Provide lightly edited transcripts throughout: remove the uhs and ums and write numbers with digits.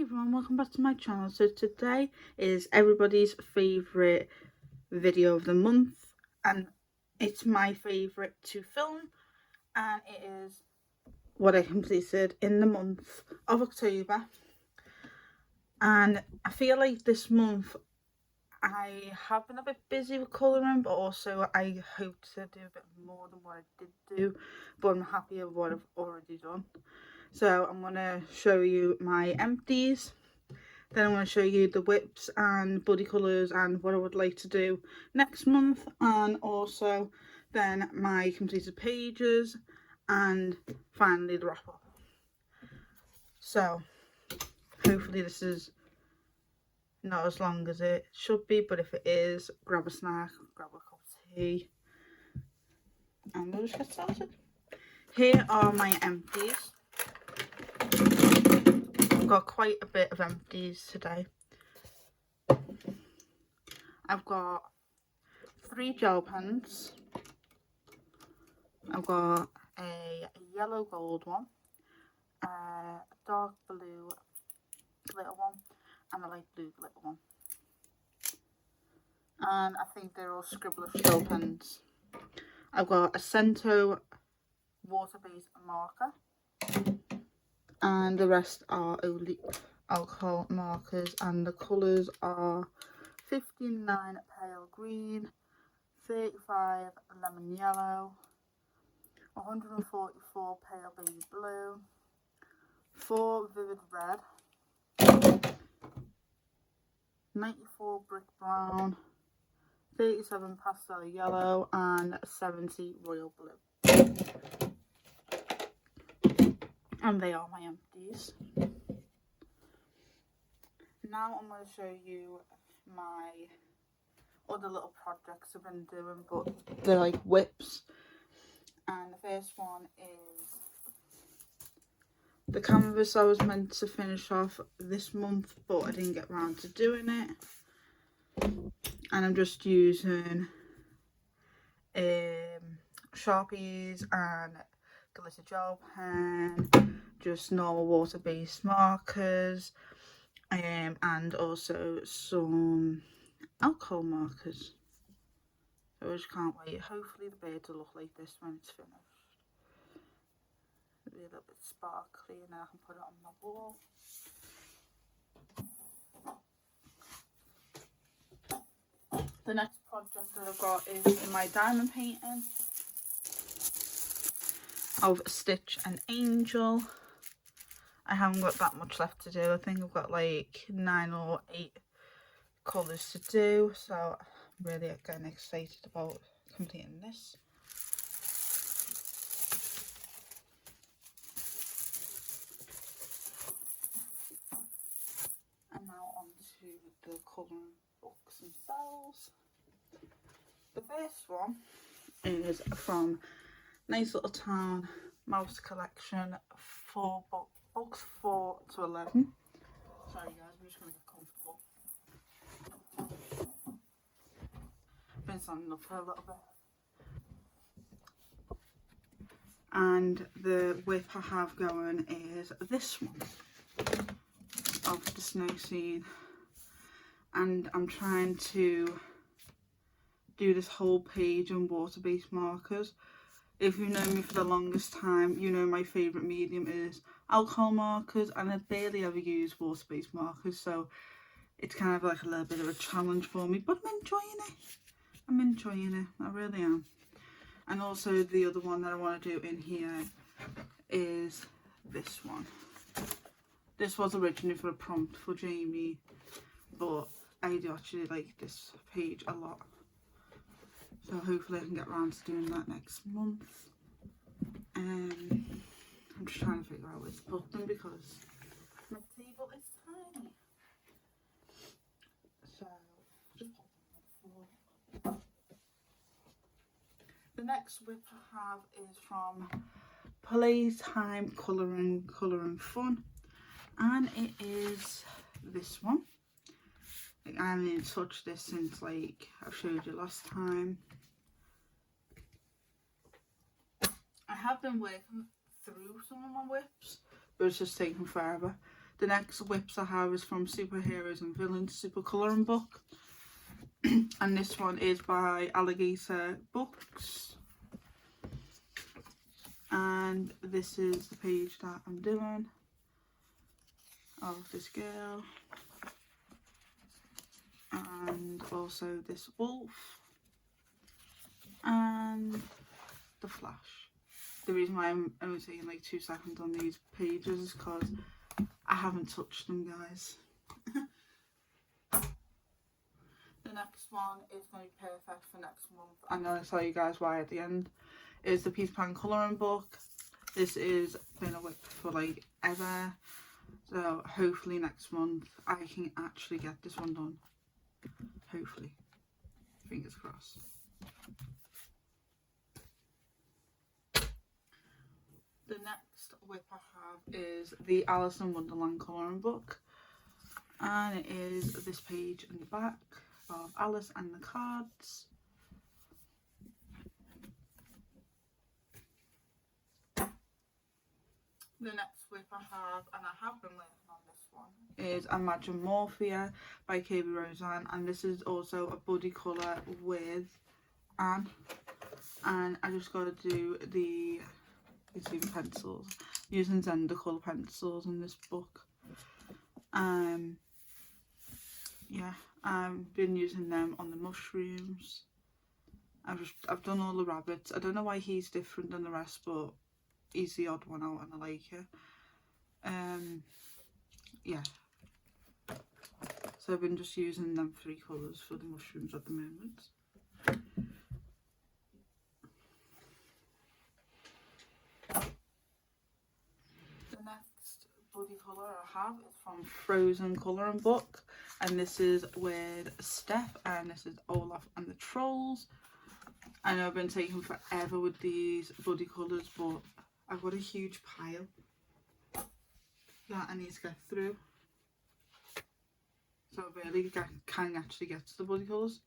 everyone, welcome back to my channel. So today is everybody's favourite video of the month, and it's my favourite to film, and it is what I completed in the month of October. And I feel like this month I have been a bit busy with colouring, but also I hope to do a bit more than what I did do, but I'm happy with what I've already done. So I'm going to show you my empties. Then I'm going to show you the whips and buddy colours and what I would like to do next month, and also then my completed pages, and finally the wrap up. So hopefully this is not as long as it should be, but if it is, grab a snack, grab a cup of tea, and we'll just get started. Here are my empties. I've got quite a bit of empties today. I've got 3 gel pens. I've got a yellow gold one, a dark blue glitter one, and a light blue glitter one. And I think they're all Scribbler gel pens. I've got a Cento water-based marker, and the rest are only alcohol markers, and the colours are 59 pale green, 35 lemon yellow, 144 pale baby blue, 4 vivid red, 94 brick brown, 37 pastel yellow, and 70 royal blue. And they are my empties. Now I'm going to show you my other little projects I've been doing, but they're like whips. And the first one is the canvas I was meant to finish off this month, but I didn't get around to doing it. And I'm just using Sharpies and glitter gel pen, just normal water-based markers, and also some alcohol markers. So I just can't wait. Hopefully the birds will look like this when it's finished. It'll be a little bit sparkly, and then I can put it on my wall. The next project that I've got is my diamond painting of Stitch and Angel. I haven't got that much left to do. I think I've got like 9 or 8 colours to do, so I'm really getting excited about completing this. And now on to the colouring books themselves. The first one is from Nice Little Town Mouse Collection, 4 books 4 to 11. Sorry guys, I'm just going to get comfortable. Been standing up for a little bit. And the whip I have going is this one of the snow scene, and I'm trying to do this whole page on water-based markers. If you know me for the longest time, you know my favourite medium is alcohol markers, and I barely ever use water-based markers, so it's kind of like a little bit of a challenge for me, but I'm enjoying it. I really am. And also the other one that I want to do in here is this one. This was originally for a prompt for Jamie, but I do actually like this page a lot. So hopefully I can get around to doing that next month. I'm just trying to figure out where to put them because my table is tiny. So just pop them on the floor. The next whip I have is from Playtime Colouring Fun, and it is this one. Like, I haven't even touched this since like I showed you last time. I have been working through some of my whips, but it's just taking forever. The next whips I have is from Superheroes and Villains Super Colouring Book. And this one is by Alligator Books. And this is the page that I'm doing of this girl. And also this wolf. And the Flash. The reason why I'm only taking like 2 seconds on these pages is because I haven't touched them, guys. The next one is going to be perfect for next month. I'm going to tell you guys why at the end. Is the Peter Pan colouring book. This is been a whip for like ever. So hopefully next month I can actually get this one done. Hopefully. Fingers crossed. The next whip I have is the Alice in Wonderland colouring book. And it is this page in the back of Alice and the cards. The next whip I have, and I have been working on this one, is Imagine Morphia by KB Roseanne, and this is also a buddy colour with Anne. And I just got to do the pencils, using Zenda colour pencils in this book. Yeah, I've been using them on the mushrooms. I've done all the rabbits. I don't know why he's different than the rest, but he's the odd one out and I like it. Yeah. So I've been just using them 3 colours for the mushrooms at the moment. The next buddy colour I have is from Frozen Colouring Book, and this is with Steph, and this is Olaf and the Trolls. I know I've been taking forever with these buddy colours, but I've got a huge pile that I need to get through. So I really can actually get to the buddy colours.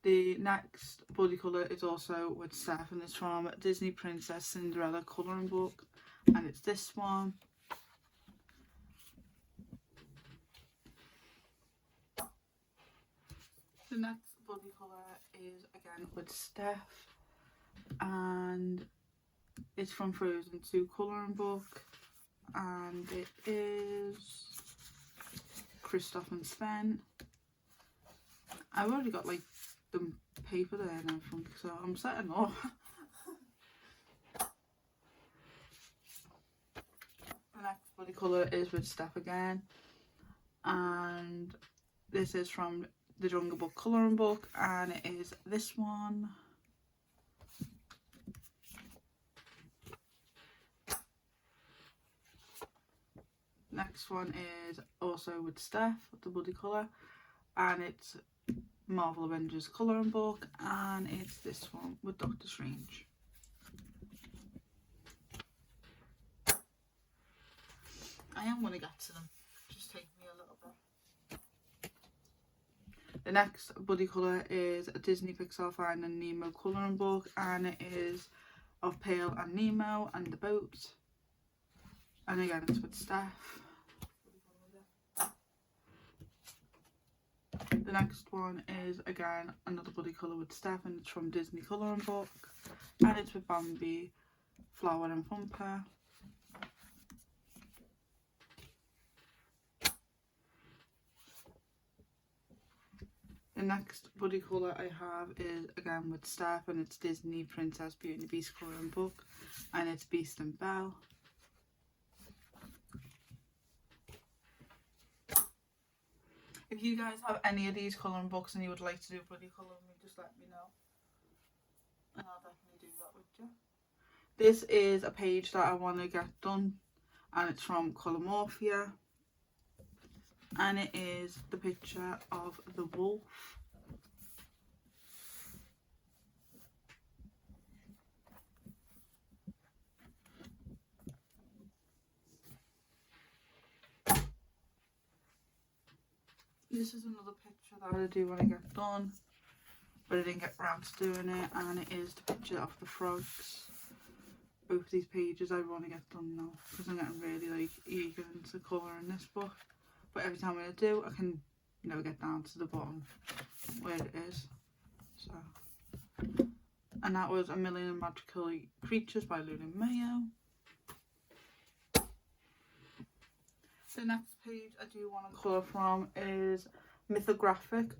The next buddy colour is also with Steph, and it's from Disney Princess Cinderella colouring book, and it's this one. The next buddy colour is again with Steph, and it's from Frozen 2 colouring book, and it is Kristoff and Sven. I've already got like the paper there and everything, so I'm setting off. The next buddy colour is with Steph again, and this is from the Jungle Book colouring book, and it is this one. Next one is also with Steph, the buddy colour, and it's Marvel Avengers colouring book, and it's this one with Doctor Strange. I am going to get to them, just take me a little bit. The next buddy colour is a Disney Pixar Finding Nemo colouring book, and it is of Pale and Nemo and the boat, and again it's with Steph. The next one is again another buddy colour with Steph, and it's from Disney colouring book, and it's with Bambi, Flower and Thumper. The next buddy colour I have is again with Steph, and it's Disney Princess Beauty and the Beast colouring book, and it's Beast and Belle. If you guys have any of these colouring books and you would like to do buddy colour with me, just let me know, and I'll definitely do that with you. This is a page that I want to get done, and it's from Colormorphia, and it is the picture of the wolf. This is another picture that I do when I get done, but I didn't get around to doing it, and it is the picture of the frogs. both these pages I want to get done now, because I'm getting really like eager into colouring this book. But every time I do, I can never get down to the bottom where it is. So, and that was A Million Magical Creatures by Luna Mayo. The next page I do want to colour from is Mythographic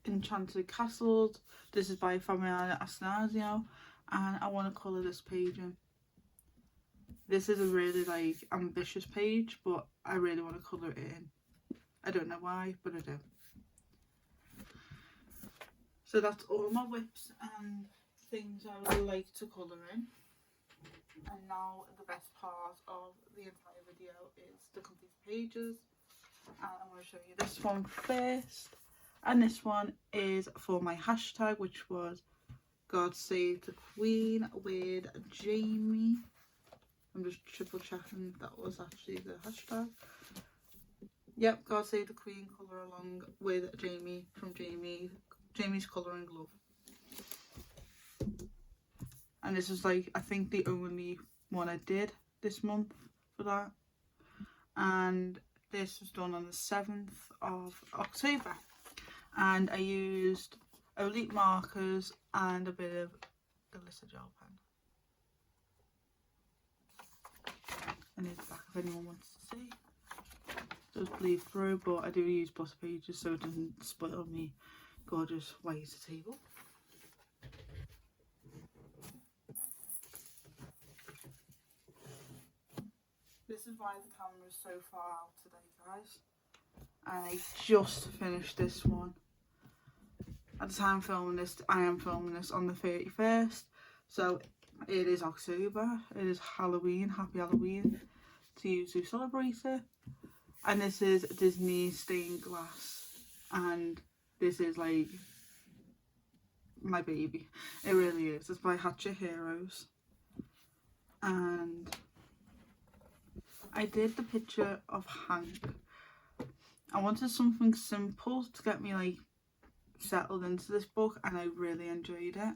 Enchanted Castles. This is by Fabiana Asnasio, and I want to colour this page in. This is a really like ambitious page, but I really want to colour it in. I don't know why, but I do. So that's all my whips and things I would like to colour in. And now the best part of the entire video is the complete pages. And I'm going to show you this one first. And this one is for my hashtag, which was God Save the Queen with Jamie. I'm just triple checking that was actually the hashtag. Yep, God Save the Queen, colour along with Jamie from Jamie's Colouring Glove. And this is like, I think the only one I did this month for that. And this was done on the 7th of October. And I used Olite markers and a bit of Glitter gel pen. I need the back if anyone wants to see. It does bleed through, but I do use butter pages so it doesn't spoil me gorgeous white table. This is why the camera is so far out today, guys. And I just finished this one. At the time filming this, I am filming this on the 31st. So it is October. It is Halloween. Happy Halloween to you who celebrate it. And this is Disney stained glass. And this is like my baby. It really is. It's by Hatchet Heroes. And I did the picture of Hank. I wanted something simple to get me like settled into this book, and I really enjoyed it.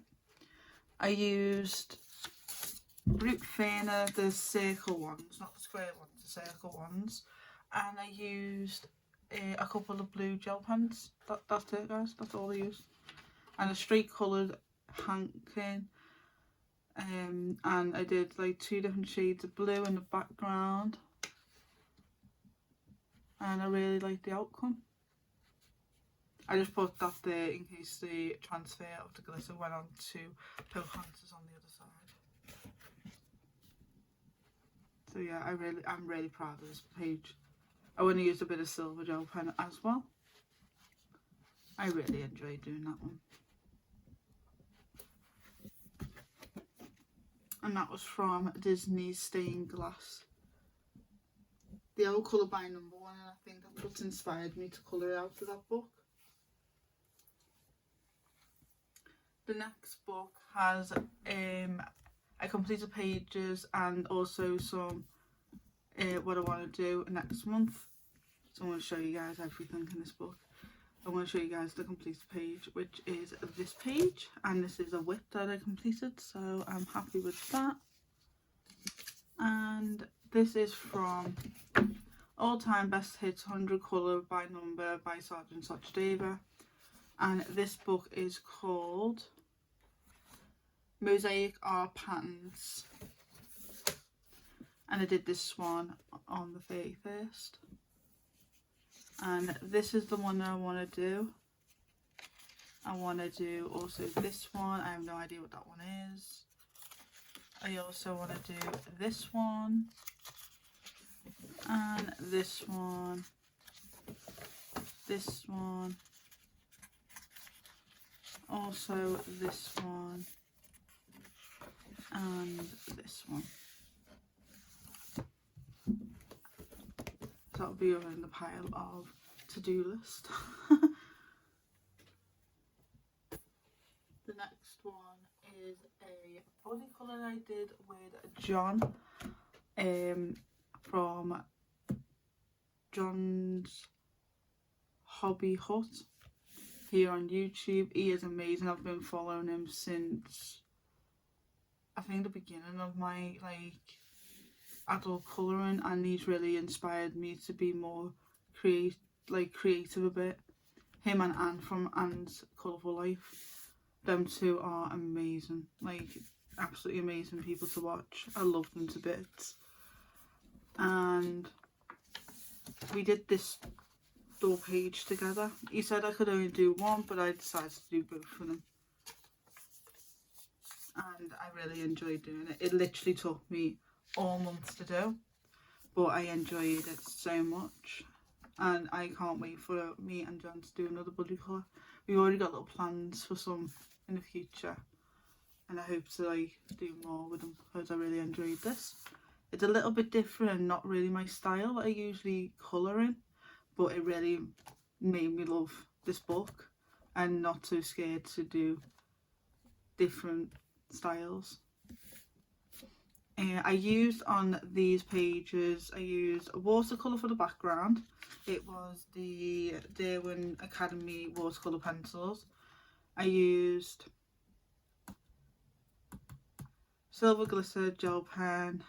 I used Brute Fainer, the circle ones, not the square ones, the circle ones, and I used a couple of blue gel pens. That's it, guys. That's all I used. And a straight coloured Hankin. And I did like 2 different shades of blue in the background. And I really liked the outcome. I just put that there in case the transfer of the glitter went on to Pocahontas on the other side. So yeah, I'm really proud of this page. I want to use a bit of silver gel pen as well. I really enjoyed doing that one. And that was from Disney's Stained Glass. The old colour by number 1, and I think that's what inspired me to colour out of that book. The next book has I completed pages and also some what I want to do next month. So I'm going to show you guys everything in this book. I want to show you guys the completed page, which is this page, and this is a whip that I completed, so I'm happy with that. And this is from All Time Best Hits 100 Colour by Number by Sergeant Sachdeva. And this book is called Mosaic Art Patterns. And I did this one on the 31st. And this is the one that I want to do. I want to do also this one. I have no idea what that one is. I also want to do this one. And this one. This one. Also this one. And this one. So that'll be in the pile of to-do list. The next one is a body colour I did with John from John's Hobby Hut here on YouTube. He is amazing. I've been following him since I think the beginning of my like adult colouring, and he's really inspired me to be more creative a bit. Him and Anne from Anne's Colourful Life, them two are amazing, like absolutely amazing people to watch. I love them to bits. And we did this door page together. He said I could only do one, but I decided to do both of them. And I really enjoyed doing it. It literally took me all month to do, but I enjoyed it so much. And I can't wait for me and Jan to do another buddy colour. We've already got little plans for some in the future, and I hope to like do more with them because I really enjoyed this. It's a little bit different, not really my style that I usually colour in, but it really made me love this book and not too scared to do different styles. I used on these pages, I used a watercolour for the background. It was the Derwent Academy watercolour pencils. I used silver glitter gel pen,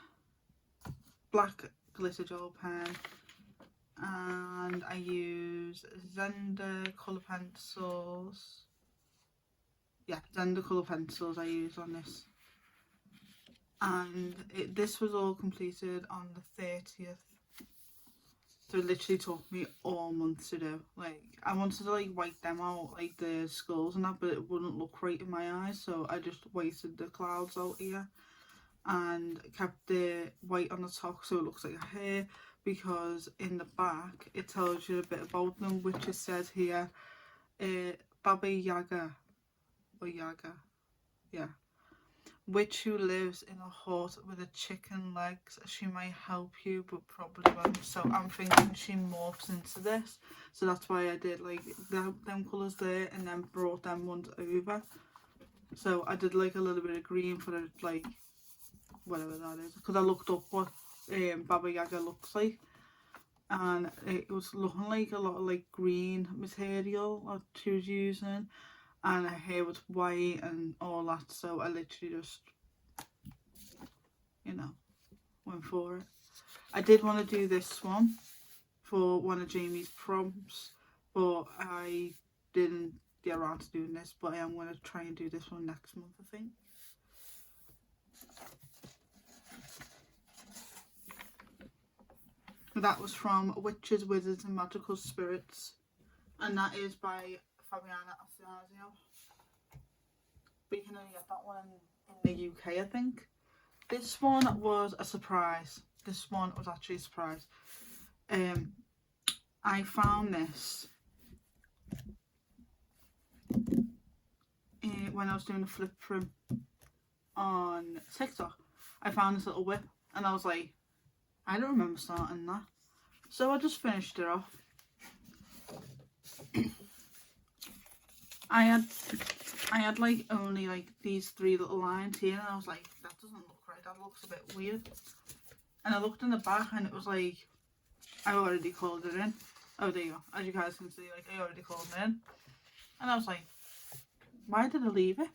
black glitter gel pen, and I used Zender colour pencils. Yeah, Zender colour pencils I used on this. And this was all completed on the 30th. So it literally took me all month to do. Like, I wanted to like white them out, like the skulls and that, but it wouldn't look right in my eyes, so I just whited the clouds out here and kept the white on the top so it looks like a hair, because in the back it tells you a bit about them, which it says here, Baba Yaga, or Yaga, yeah. Witch who lives in a hut with a chicken legs. She might help you, but probably won't. So I'm thinking she morphs into this. So that's why I did like them colours there and then brought them ones over. So I did like a little bit of green for the, like, whatever that is. Because I looked up what Baba Yaga looks like. And it was looking like a lot of like green material that she was using. And her hair was white and all that, so I literally just, you know, went for it. I did want to do this one for one of Jamie's prompts, but I didn't get around to doing this, but I am going to try and do this one next month, I think. That was from Witches, Wizards and Magical Spirits, and that is by Fabiana Attanasio. But you can only get that one in the UK, I think. This one was a surprise. This one was actually a surprise. I found this when I was doing a flip through on TikTok. I found this little whip and I was like, I don't remember starting that. So I just finished it off. I had like only like these 3 little lines here, and I was like, that doesn't look right, that looks a bit weird. And I looked in the back and it was like, I already colored it in. Oh, there you go. As you guys can see, like, I already colored it in. And I was like, why did I leave it?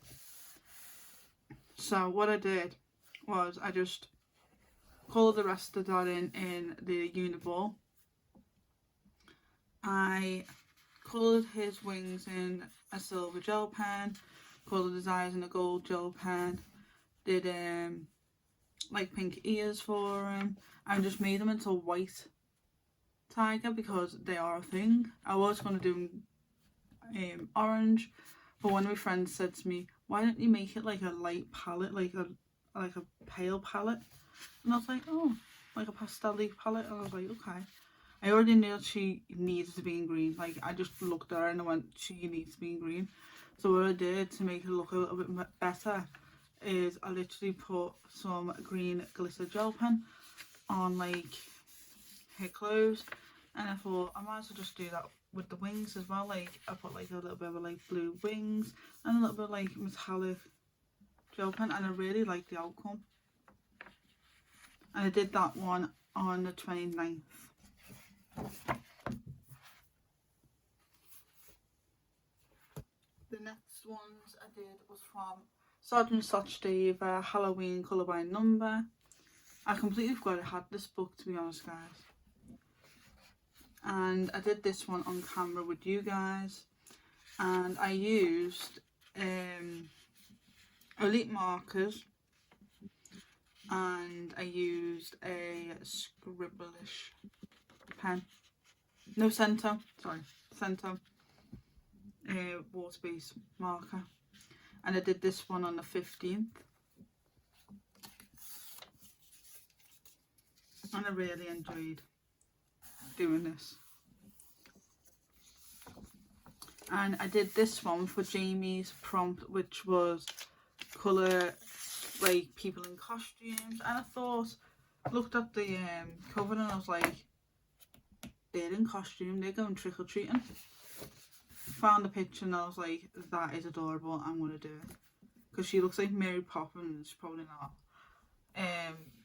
So what I did was I just colored the rest of that in the Uniball. I coloured his wings in a silver gel pen, coloured his eyes in a gold gel pen, did like pink ears for him, and just made them into a white tiger because they are a thing. I was going to do orange, but one of my friends said to me, why don't you make it like a light palette, like a pale palette? And I was like, oh, like a pastel palette. And I was like, okay. I already knew she needed to be in green. Like, I just looked at her and I went, she needs to be in green. So what I did to make it look a little bit better is I literally put some green glitter gel pen on like her clothes, and I thought I might as well just do that with the wings as well. Like, I put like a little bit of like blue wings and a little bit of like metallic gel pen, and I really like the outcome. And I did that one on the 29th. The next ones I did was from Sergeant Sachdever Halloween Colour by Number. I completely forgot I had this book, to be honest, guys. And I did this one on camera with you guys. And I used Elite markers. And I used a Scribbleish pen. No, Centre. Sorry, Centre. Water-based marker. And I did this one on the 15th. And I really enjoyed doing this. And I did this one for Jamie's prompt, which was colour like people in costumes. And I thought, looked at the cover and I was like, they're in costume, they're going trick-or-treating. Found the picture and I was like, that is adorable, I'm going to do it. Because she looks like Mary Poppins, probably not.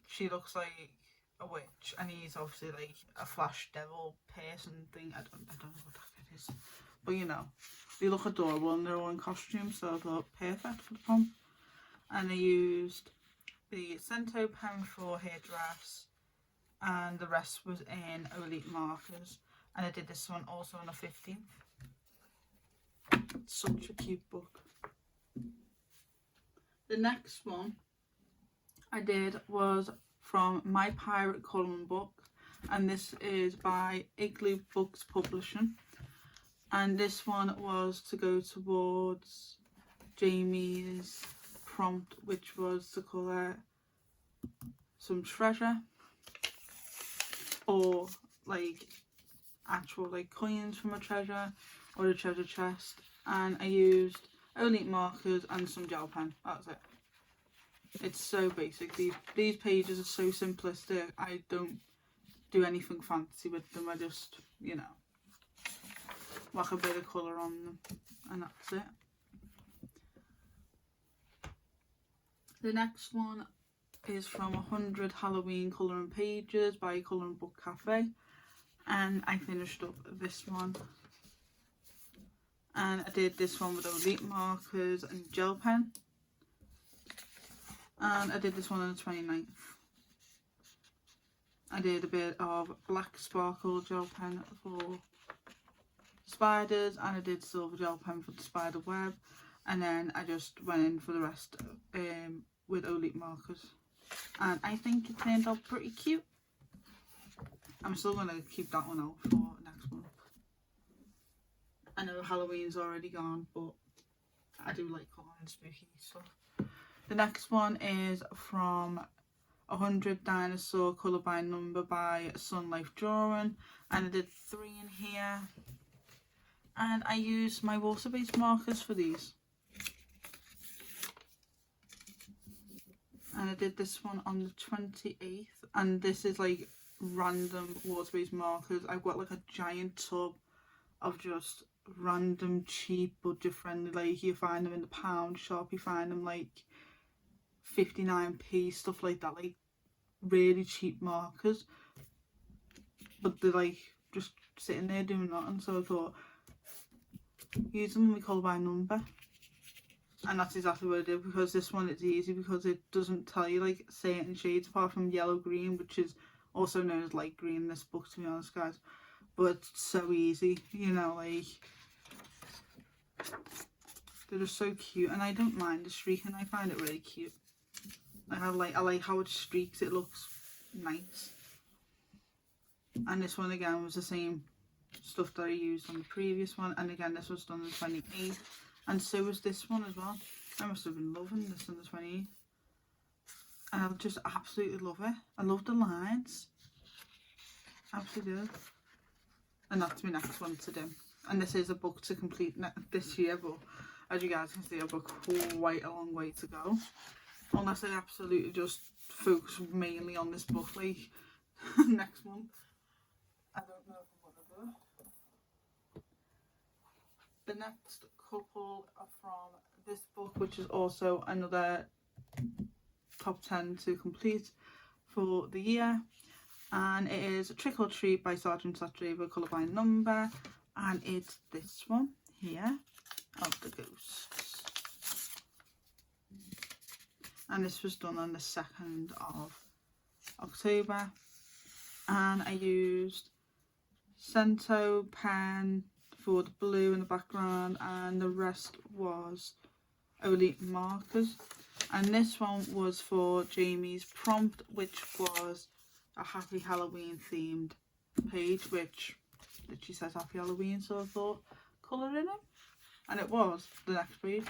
She looks like a witch and he's obviously like a flash devil person thing. I don't know what that is. But you know, they look adorable and they're all in costume, so I thought perfect for the prompt. And I used the Cento pen for her dress and the rest was in Elite markers. And I did this one also on the 15th. It's such a cute book. The next one I did was from My Pirate Colouring Book, and this is by Igloo Books Publishing, and this one was to go towards Jamie's prompt, which was to colour some treasure or like actual like coins from a treasure or a treasure chest, and I used Elite markers and some gel pen. That's it. It's so basic. These pages are so simplistic. I don't do anything fancy with them. I just, you know, whack a bit of colour on them and that's it. The next one is from 100 Halloween Colouring Pages by Colouring Book Cafe, and I finished up this one. And I did this one with Elite markers and gel pen. And I did this one on the 29th. I did a bit of black sparkle gel pen for spiders, and I did silver gel pen for the spider web, and then I just went in for the rest with Elite markers, and I think it turned out pretty cute. I'm still going to keep that one out for next month. I know Halloween's already gone, but I do like colouring spooky stuff. The next one is from 100 Dinosaur Colour by Number by Sun Life Drawing, and I did 3 in here, and I used my water-based markers for these. And I did this one on the 28th, and this is like random water-based markers. I've got like a giant tub of just random cheap budget friendly, like you find them in the pound shop, you find them like 59p, stuff like that, like really cheap markers, but they're like just sitting there doing nothing. So I thought, use them in my colour by number, and that's exactly what I did, because this one it's easy because it doesn't tell you like certain shades apart from yellow green, which is also known as light green in this book, to be honest guys, but it's so easy, you know, like they're just so cute, and I don't mind the streaking. I find it really cute. I like how it streaks, it looks nice. And this one again was the same stuff that I used on the previous one, and again this was done on the 28th, and so was this one as well. I must have been loving this on the 28th, and I just absolutely love it. I love the lines, absolutely do. And that's my next one to do, and this is a book to complete this year, but as you guys can see I've got quite a long way to go, unless I absolutely just focus mainly on this book like next month. I don't know if I'm gonna do it. The next couple are from this book, which is also another top 10 to complete for the year, and it is Trick or Treat by Sergeant Sachdever Colour by Number, and it's this one here of the ghosts. and this was done on the 2nd of October. And I used Cento pen for the blue in the background, and the rest was Olite markers. And this one was for Jamie's prompt, which was a Happy Halloween themed page, which literally says Happy Halloween, so I thought colour in it, and it was the next page,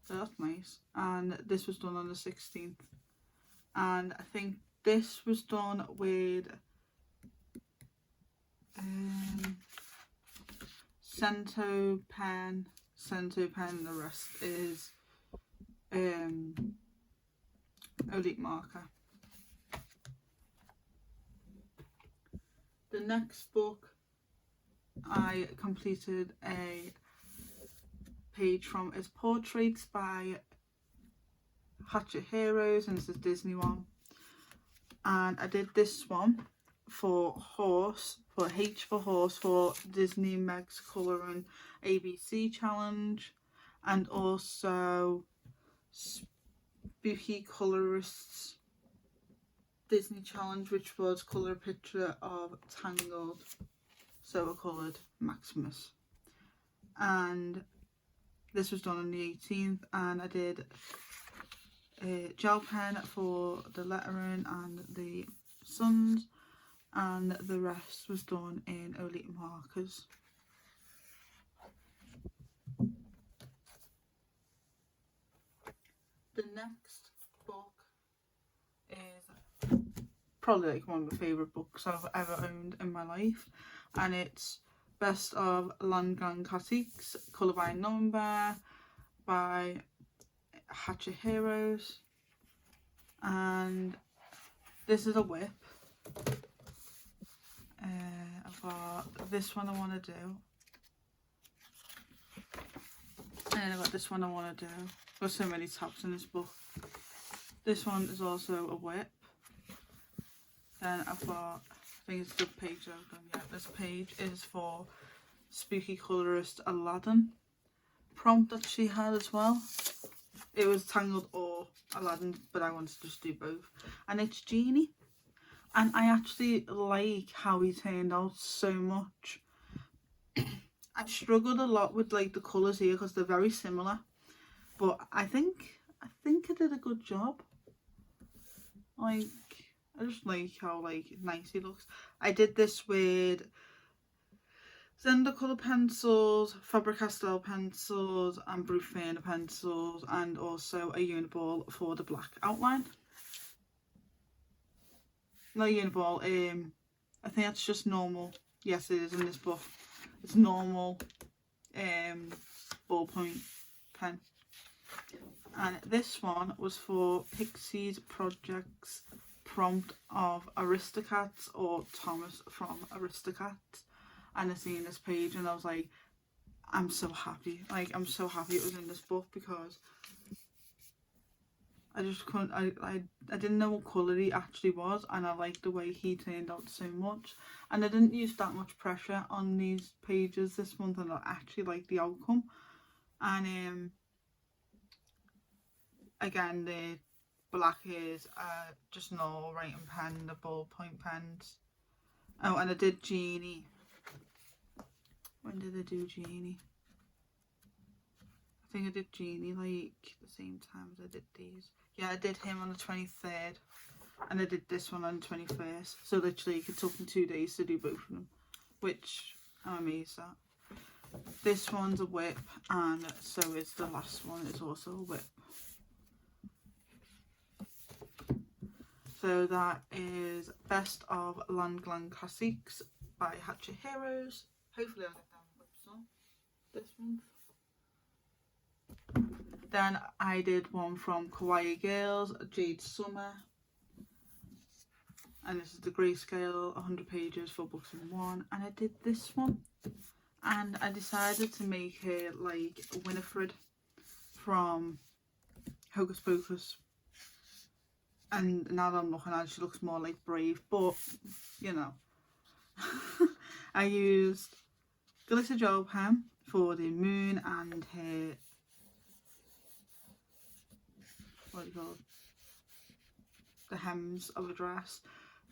so that's nice. And this was done on the 16th, and I think this was done with Cento pen, and the rest is Olite marker. The next book, I completed a page from is Portraits by Hatchet Heroes, and this is Disney one. And I did this one for Horse, for H for Horse, for Disney Meg's Colouring ABC Challenge, and also Spooky Colorists Disney Challenge, which was colour a picture of Tangled, so I coloured Maximus. And this was done on the 18th, and I did a gel pen for the lettering and the suns, and the rest was done in Olite markers. The next book is probably like one of my favourite books I've ever owned in my life, and it's Best of Landgang Classics, colour by number by Hatchet Heroes. And this is a whip. I've got this one I want to do, and I've got this one I want to do. I've got so many tabs in this book. This one is also a whip. Then I've got, I think it's the page I've done yet. This page is for Spooky Colorist Aladdin prompt that she had as well. It was Tangled or Aladdin, but I wanted to just do both. And it's Genie. And I actually like how he turned out so much. I've struggled a lot with like the colours here because they're very similar. But I think I did a good job. Like, I just like how like nice he looks. I did this with Zenda colour pencils, Faber-Castell pencils, and Brufena pencils, and also a Uniball for the black outline. Not Uniball, I think that's just normal. Yes, it is in this book. It's normal ballpoint pen. And this one was for Pixie's Projects prompt of Aristocats, or Thomas from Aristocats. And I seen this page and I was like, I'm so happy. Like, I'm so happy it was in this book, because I just couldn't, I didn't know what colour he actually was, and I liked the way he turned out so much. And I didn't use that much pressure on these pages this month, and I actually liked the outcome. And again, the black is just normal writing pen, the ballpoint pens. Oh, and I did Genie. When did I do Genie? I think I did Genie like the same time as I did these. Yeah, I did him on the 23rd, and I did this one on the 21st. So literally it took me 2 days to do both of them, which I'm amazed at. This one's a whip, and so is the last one, is also a whip. So that is Best of Landgang Classics by Hatchet Heroes. Hopefully I'll get them whips on this month. Then I did one from Kawaii Girls, Jade Summer. And this is the grayscale, 100 pages, 4 books in one. And I did this one. And I decided to make her like Winifred from Hocus Pocus. And now that I'm looking at it, she looks more like Brave. But, you know. I used glitter gel pen for the moon and her what do you call it, the hems of a dress.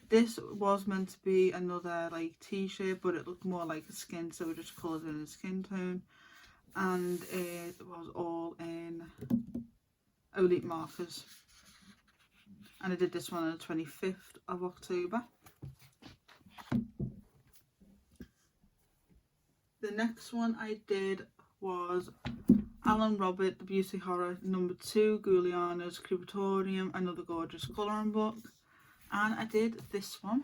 This was meant to be another like t-shirt, but it looked more like a skin, so we just coloured in a skin tone, and it was all in Olite markers. And I did this one on the 25th of October. The next one I did was Alan Robert, The Beauty Horror #2, Giuliana's Crematorium, Another Gorgeous Colouring Book. And I did this one,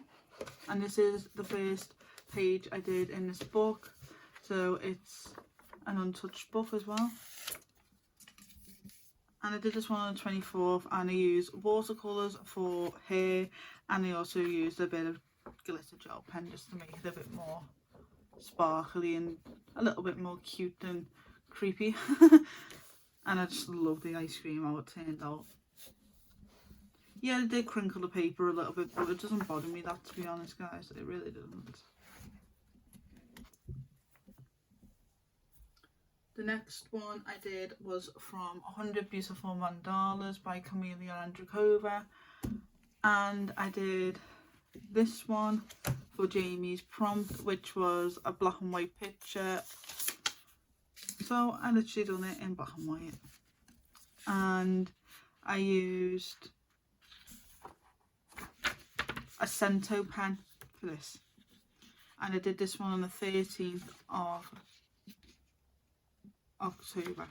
and this is the first page I did in this book, so it's an untouched book as well. And I did this one on the 24th, and I used watercolours for hair, and I also used a bit of glitter gel pen just to make it a bit more sparkly and a little bit more cute and creepy. And I just love the ice cream, how it turned out. Yeah, I did crinkle the paper a little bit, but it doesn't bother me that, to be honest, guys. It really doesn't. The next one I did was from 100 Beautiful Mandalas by Camelia Andrikova. And I did this one for Jamie's prompt, which was a black and white picture. So I literally done it in black and white. And I used a Cento pen for this. And I did this one on the 13th of October.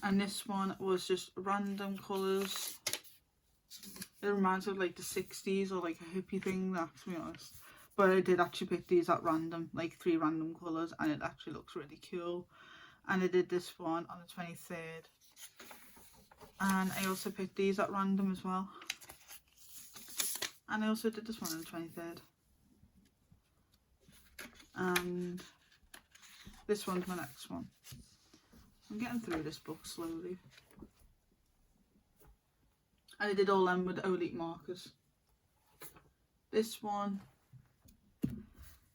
And this one was just random colours. It reminds me of like the 60s or like a hippie thing, that, to be honest. But I did actually pick these at random, like 3 random colours, and it actually looks really cool. And I did this one on the 23rd. And I also picked these at random as well. And I also did this one on the 23rd. And this one's my next one. I'm getting through this book slowly. And I did all them with Olite markers. This one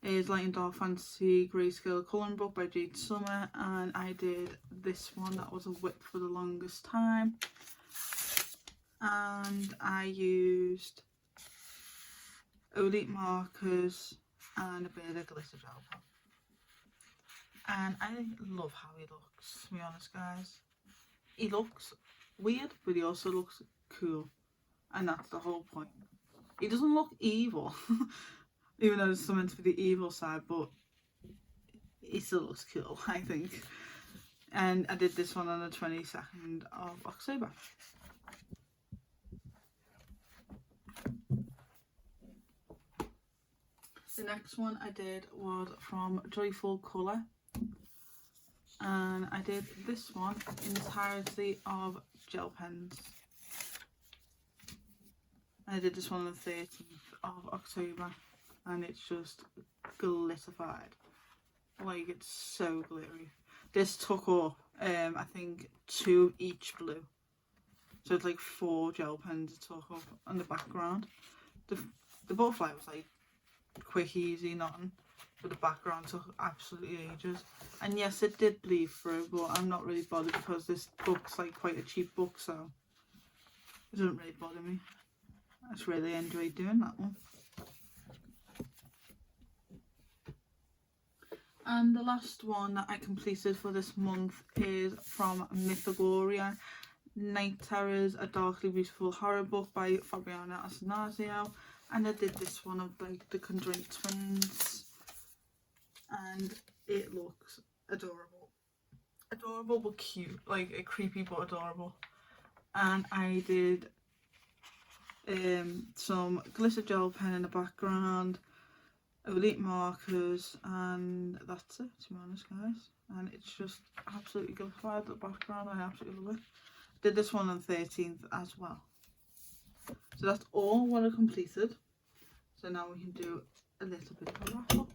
is Light and Dark Fantasy Grayscale Colouring Book by Jade Summer, and I did this one that was a whip for the longest time. And I used Olite markers and a bit of glitter gel pen. And I love how he looks, to be honest, guys. He looks weird, but he also looks cool. And that's the whole point. He doesn't look evil, even though it's meant to be the evil side, but he still looks cool, I think. And I did this one on the 22nd of October. The next one I did was from Joyful Colour. And I did this one entirely of gel pens. I did this one on the 13th of October, and it's just glitterified. Like, it's so glittery. This took up, I think, 2 of each blue. So it's like 4 gel pens it took up on the background. The butterfly was like quick, easy, nothing. But the background took absolutely ages. And yes, it did bleed through, but I'm not really bothered because this book's like quite a cheap book, so it doesn't really bother me. I just really enjoyed doing that one. And the last one that I completed for this month is from Mythagoria, Night Terrors, A Darkly Beautiful Horror Book by Fabiana Asanasio. And I did this one of like the Conjoint twins. And it looks adorable. Adorable but cute. Like, creepy but adorable. And I did some glitter gel pen in the background, Olite markers, and that's it, to be honest, guys. And it's just absolutely glorified, the background. I absolutely love it. Did this one on the 13th as well. So that's all what I completed. So now we can do a little bit of a wrap up.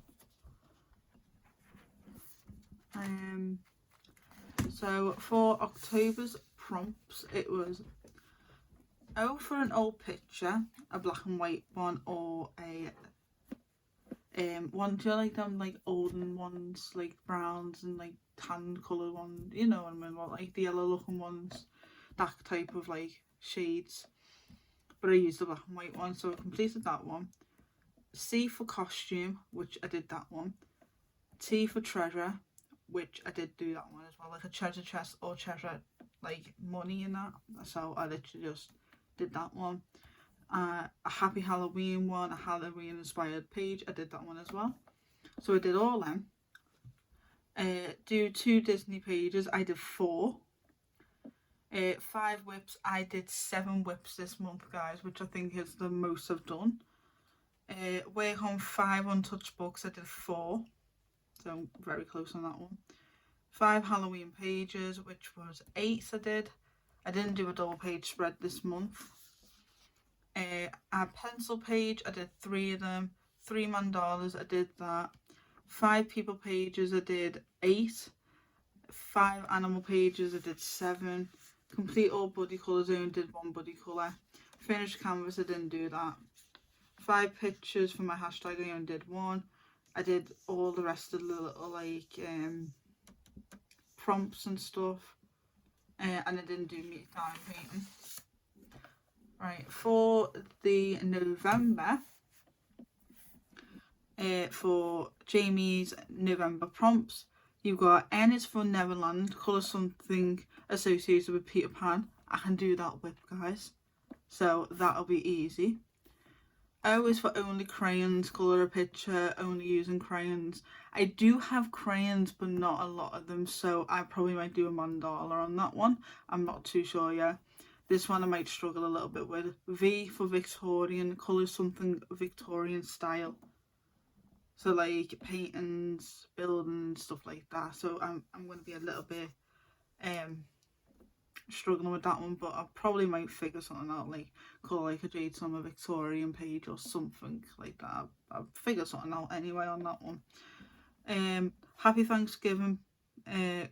So for October's prompts, it was for an old picture, a black and white one, or a one, do you like them like olden ones, like browns and like tan colour ones, you know what I mean, like the yellow looking ones. that type of like shades, but I used the black and white one, so I completed that one. C for costume, which I did that one. T for treasure, which I did do that one as well, like a treasure chest or treasure like money in that, so I literally just did that one. A happy Halloween one, a Halloween inspired page, I did that one as well. So I did all them. Do 2 Disney pages, I did 4. 5 whips, I did 7 whips this month, guys, which I think is the most I've done. Work on 5 untouched books, I did 4, so very close on that one. 5 Halloween pages, which was 8 I did. I didn't do a double page spread this month. A pencil page, I did 3 of them. 3 mandalas, I did that. 5 people pages, I did 8. 5 animal pages, I did 7. Complete all buddy colours, I only did 1 buddy colour. Finished canvas, I didn't do that. 5 pictures for my hashtag, I only did 1. I did all the rest of the little like prompts and stuff, and I didn't do meat time painting. Right, for the November, for Jamie's November prompts, you've got N is for Neverland, colour something associated with Peter Pan. I can do that whip, guys, so that'll be easy. O is for only crayons, colour a picture, only using crayons. I do have crayons, but not a lot of them, so I probably might do a mandala on that one. I'm not too sure yet. This one I might struggle a little bit with. V for Victorian, colour something Victorian style. So like paintings, buildings, stuff like that. So I'm going to be a little bit struggling with that one, but I probably might figure something out, like call like a Jade Summer Victorian page or something like that. I'll figure something out anyway on that one. Happy Thanksgiving,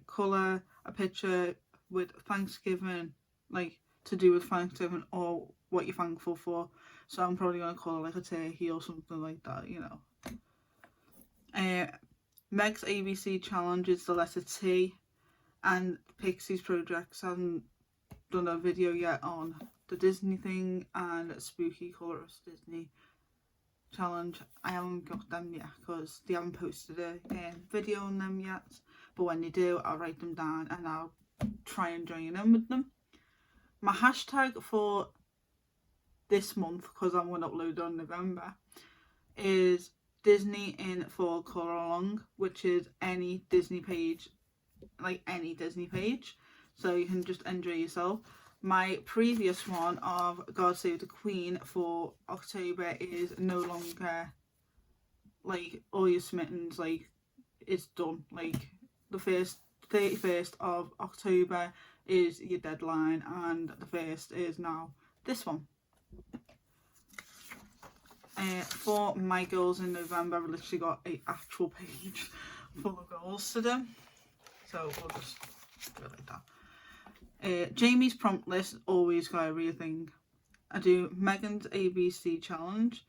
colour a picture with Thanksgiving, like to do with Thanksgiving or what you're thankful for. So I'm probably going to call it like a turkey or something like that, you know. Meg's ABC challenge is the letter T, and Pixie's projects haven't done a video yet on the Disney thing and Spooky Colorist Disney challenge. I haven't got them yet because they haven't posted a video on them yet, but when they do, I'll write them down and I'll try and join in with them. My hashtag for this month, because I'm going to upload on November, is Disney in Fall Colour Along, which is any Disney page, like any Disney page, so you can just enjoy yourself. My previous one of God Save the Queen for October is no longer, like, all your smittens, like, it's done. Like, the 31st of October is your deadline, and the 1st is now this one. For my goals in November, I've literally got an actual page full of goals to do, so we'll just do it like that. Jamie's prompt list, always got a real thing. I do Megan's ABC challenge,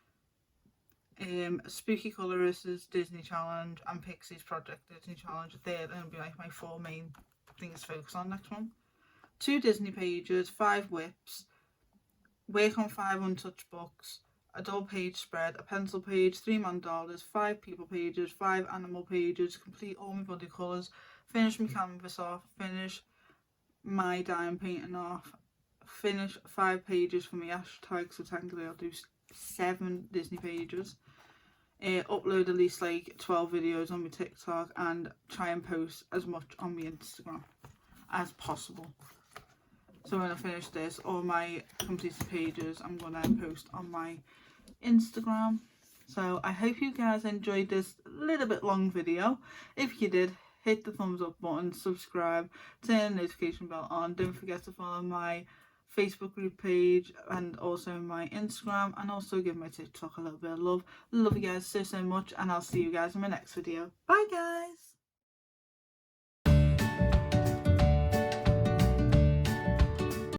Spooky Colorist's Disney challenge, and Pixie's Project Disney challenge. They're going to be like my 4 main things to focus on next month. 2 Disney pages, 5 whips, work on 5 untouched books, a double page spread, a pencil page, 3 mandalas, 5 people pages, 5 animal pages, complete all my body colours, finish my canvas off, finish my dime painting off, finish 5 pages for my hashtag, so technically I'll do 7 Disney pages, upload at least like 12 videos on my TikTok, and try and post as much on my Instagram as possible. So when I finish this, all my completed pages I'm going to post on my Instagram. So I hope you guys enjoyed this little bit long video. If you did, hit the thumbs up button, subscribe, turn the notification bell on. Don't forget to follow my Facebook group page and also my Instagram, and also give my TikTok a little bit of love. Love you guys so much, and I'll see you guys in my next video. Bye guys!